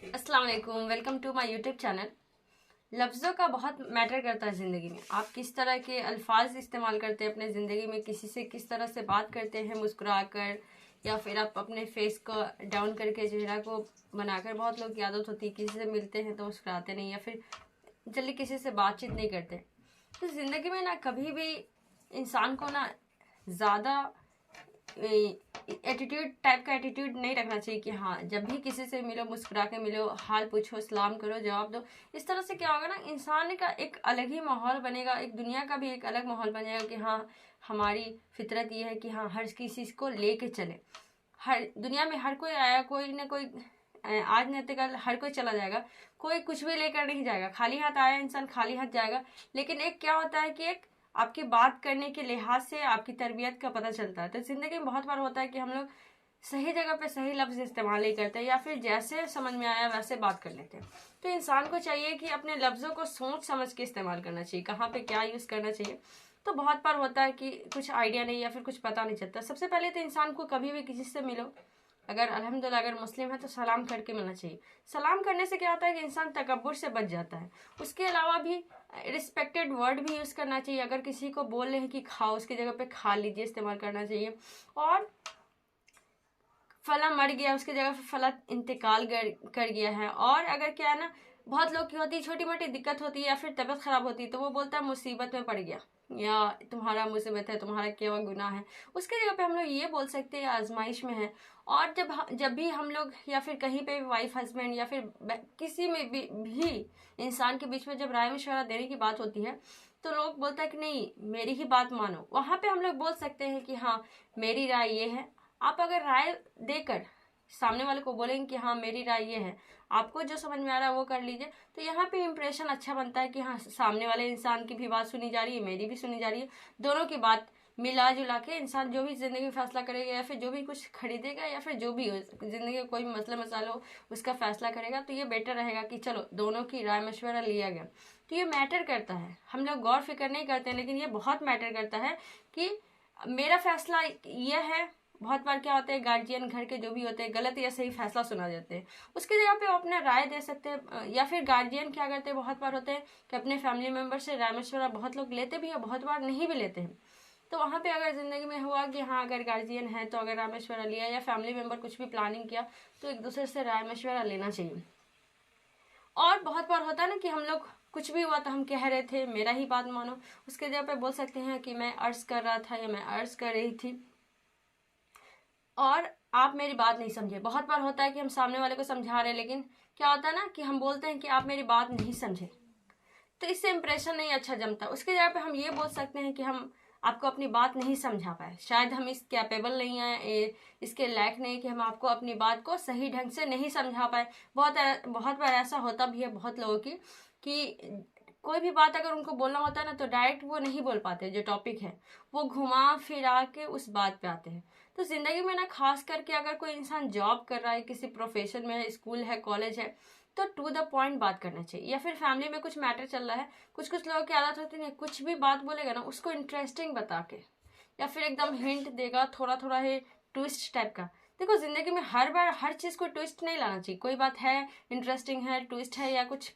अस्सलाम वालेकुम, welcome to my YouTube channel. लफ्ज़ों का बहुत मैटर करता है ज़िंदगी में। आप किस तरह के अल्फाज इस्तेमाल करते हैं अपने ज़िंदगी में, किसी से किस तरह से बात करते हैं मुस्कुरा कर, या फिर आप अपने फेस को डाउन करके चेहरा को बनाकर। बहुत लोग की आदत होती है किसी से मिलते हैं तो मुस्कुराते नहीं, या फिर जल्दी किसी से बातचीत नहीं करते। तो ज़िंदगी में ना कभी भी इंसान को ना ज़्यादा एटीट्यूड टाइप का एटीट्यूड नहीं रखना चाहिए कि हाँ जब भी किसी से मिलो मुस्कुरा के मिलो, हाल पूछो, सलाम करो, जवाब दो। इस तरह से क्या होगा ना, इंसान का एक अलग ही माहौल बनेगा, एक दुनिया का भी एक अलग माहौल बनेगा कि हाँ हमारी फितरत ये है कि हाँ हर किसी को लेके चले। हर दुनिया में हर कोई आया, कोई ना कोई आज नहीं तो कल हर कोई चला जाएगा, कोई कुछ भी लेकर नहीं जाएगा। खाली हाथ आया इंसान खाली हाथ जाएगा। लेकिन एक क्या होता है कि एक आपकी बात करने के लिहाज से आपकी तरबियत का पता चलता है। तो जिंदगी में बहुत बार होता है कि हम लोग सही जगह पे सही लफ्ज इस्तेमाल नहीं करते, या फिर जैसे समझ में आया वैसे बात कर लेते हैं। तो इंसान को चाहिए कि अपने लफ्जों को सोच समझ के इस्तेमाल करना चाहिए, कहाँ पे क्या यूज करना चाहिए। तो बहुत बार होता है कि कुछ आइडिया नहीं या फिर कुछ पता नहीं चलता। सबसे पहले तो इंसान को कभी भी किसी से मिलो, अगर अल्हम्दुलिल्लाह अगर मुस्लिम है तो सलाम करके मिलना चाहिए। सलाम करने से क्या होता है कि इंसान तकब्बुर से बच जाता है। उसके अलावा भी रिस्पेक्टेड वर्ड भी यूज़ करना चाहिए। अगर किसी को बोल रहे हैं कि खाओ, उसकी जगह पे खा लीजिए इस्तेमाल करना चाहिए। और फला मर गया उसकी जगह पे फला इंतकाल कर गया है। और अगर क्या है ना, बहुत लोग की होती है छोटी मोटी दिक्कत होती है या फिर तबीयत खराब होती है तो वो बोलता है मुसीबत में पड़ गया, या तुम्हारा मुसीबत है, तुम्हारा क्या गुनाह है। उसकी जगह पे हम लोग ये बोल सकते हैं आजमाइश में है। और जब भी हम लोग या फिर कहीं पे भी वाइफ हस्बैंड या फिर किसी में भी इंसान के बीच में जब राय मशवरा देने की बात होती है तो लोग बोलता है कि नहीं मेरी ही बात मानो। वहां पे हम लोग बोल सकते हैं कि हाँ मेरी राय ये है। आप अगर राय देकर सामने वाले को बोलेंगे कि हाँ मेरी राय ये है, आपको जो समझ में आ रहा है वो कर लीजिए, तो यहाँ पे इम्प्रेशन अच्छा बनता है कि हाँ सामने वाले इंसान की भी बात सुनी जा रही है, मेरी भी सुनी जा रही है। दोनों की बात मिला जुला के इंसान जो भी जिंदगी में फैसला करेगा, या फिर जो भी कुछ खरीदेगा, या फिर जो भी हो जिंदगी में कोई मसला मसाला हो उसका फैसला करेगा, तो ये बेटर रहेगा कि चलो दोनों की राय मशवरा लिया गया। तो ये मैटर करता है। हम लोग गौर फिक्र नहीं करते हैं, लेकिन ये बहुत मैटर करता है कि मेरा फैसला यह है। बहुत बार क्या होता है गार्जियन घर के जो भी होते हैं गलत या सही फैसला सुना देते हैं, उसकी जगह पे वो अपना राय दे सकते हैं। या फिर गार्जियन क्या करते हैं, बहुत बार होते हैं कि अपने फैमिली मेंबर से राय मशवरा बहुत लोग लेते भी है, बहुत बार नहीं भी लेते हैं। तो वहाँ पे अगर जिंदगी में हुआ कि हाँ अगर गार्जियन है तो अगर राय मशवरा लिया, या फैमिली मेंबर कुछ भी प्लानिंग किया, तो एक दूसरे से राय मशवरा लेना चाहिए। और बहुत बार होता है ना कि हम लोग कुछ भी हुआ तो हम कह रहे थे मेरा ही बात मानो, उसके जगह पे बोल सकते हैं कि मैं अर्ज कर रहा था या मैं अर्ज कर रही थी और आप मेरी बात नहीं समझे। बहुत बार होता है कि हम सामने वाले को समझा रहे हैं, लेकिन क्या होता है ना कि हम बोलते हैं कि आप मेरी बात नहीं समझे, तो इससे इंप्रेशन नहीं अच्छा जमता। उसके जगह पे हम ये बोल सकते हैं कि हम आपको अपनी बात नहीं समझा पाए, शायद हम इस कैपेबल नहीं है, इसके लायक नहीं कि हम आपको अपनी बात को सही ढंग से नहीं समझा पाए। बहुत बार ऐसा होता भी है बहुत लोगों की कि कोई भी बात अगर उनको बोलना होता है ना तो डायरेक्ट वो नहीं बोल पाते, जो टॉपिक है वो घुमा फिरा के उस बात पे आते हैं। तो जिंदगी में ना खास करके अगर कोई इंसान जॉब कर रहा है, किसी प्रोफेशन में है, स्कूल है, कॉलेज है, तो टू द पॉइंट बात करना चाहिए। या फिर फैमिली में कुछ मैटर चल रहा है, कुछ लोगों की आदत होती है कुछ भी बात बोलेगा ना उसको इंटरेस्टिंग बता के, या फिर एकदम हिंट देगा थोड़ा थोड़ा है ट्विस्ट टाइप का। देखो जिंदगी में हर बार हर चीज को ट्विस्ट नहीं लाना चाहिए। कोई बात है इंटरेस्टिंग है, ट्विस्ट है, या कुछ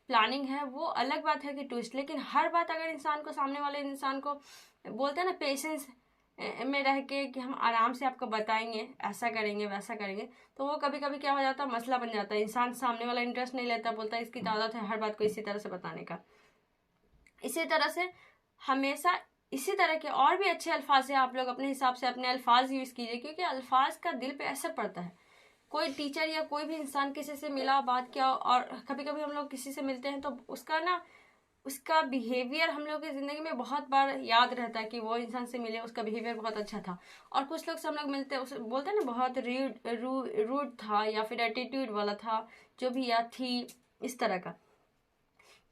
प्लानिंग है, वो अलग बात है कि ट्विस्ट। लेकिन हर बात अगर इंसान को सामने वाले इंसान को बोलते हैं ना पेशेंस में रह के कि हम आराम से आपको बताएंगे, ऐसा करेंगे वैसा करेंगे, तो वो कभी कभी क्या हो जाता है मसला बन जाता है। इंसान सामने वाला इंटरेस्ट नहीं लेता, बोलता है इसकी तो आदत है हर बात को इसी तरह से बताने का। इसी तरह से हमेशा इसी तरह के और भी अच्छे अल्फाज हैं, आप लोग अपने हिसाब से अपने अल्फाज यूज कीजिए, क्योंकि अल्फाज का दिल पे असर पड़ता है। कोई टीचर या कोई भी इंसान किसी से मिला, बात किया, और कभी कभी हम लोग किसी से मिलते हैं तो उसका बिहेवियर हम लोग की जिंदगी में बहुत बार याद रहता है कि वो इंसान से मिले, उसका बिहेवियर बहुत अच्छा था। और कुछ लोग से हम लोग मिलते हैं बोलते हैं ना बहुत रूड था, या फिर एटीट्यूड वाला था, जो भी या थी, इस तरह का।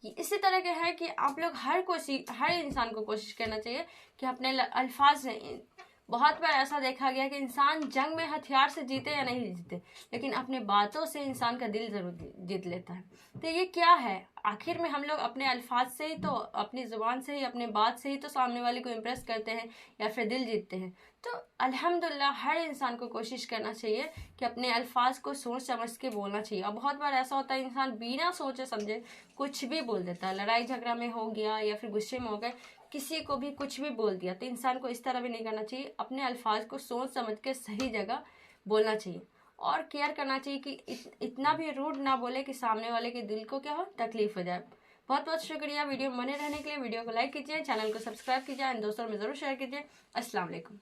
इसी तरह के है कि आप लोग हर इंसान को कोशिश करना चाहिए कि अपने अल्फाज से। बहुत बार ऐसा देखा गया कि इंसान जंग में हथियार से जीते या नहीं जीते, लेकिन अपने बातों से इंसान का दिल जरूर जीत लेता है। तो ये क्या है, आखिर में हम लोग अपने अल्फाज से ही तो, अपनी ज़ुबान से ही, अपने बात से ही तो सामने वाले को इम्प्रेस करते हैं या फिर दिल जीतते हैं। तो अल्हम्दुलिल्लाह हर इंसान को कोशिश करना चाहिए कि अपने अल्फाज को सोच समझ के बोलना चाहिए। और बहुत बार ऐसा होता है इंसान बिना सोचे समझे कुछ भी बोल देता है, लड़ाई झगड़ा में हो गया या फिर गुस्से में हो गए, किसी को भी कुछ भी बोल दिया। तो इंसान को इस तरह भी नहीं करना चाहिए, अपने अल्फाज को सोच समझ के सही जगह बोलना चाहिए और केयर करना चाहिए कि इतना भी रूड ना बोले कि सामने वाले के दिल को क्या हो, तकलीफ हो जाए। बहुत बहुत शुक्रिया वीडियो में बने रहने के लिए। वीडियो को लाइक कीजिए, चैनल को सब्सक्राइब कीजिए और दोस्तों में ज़रूर शेयर कीजिए। अस्सलाम वालेकुम।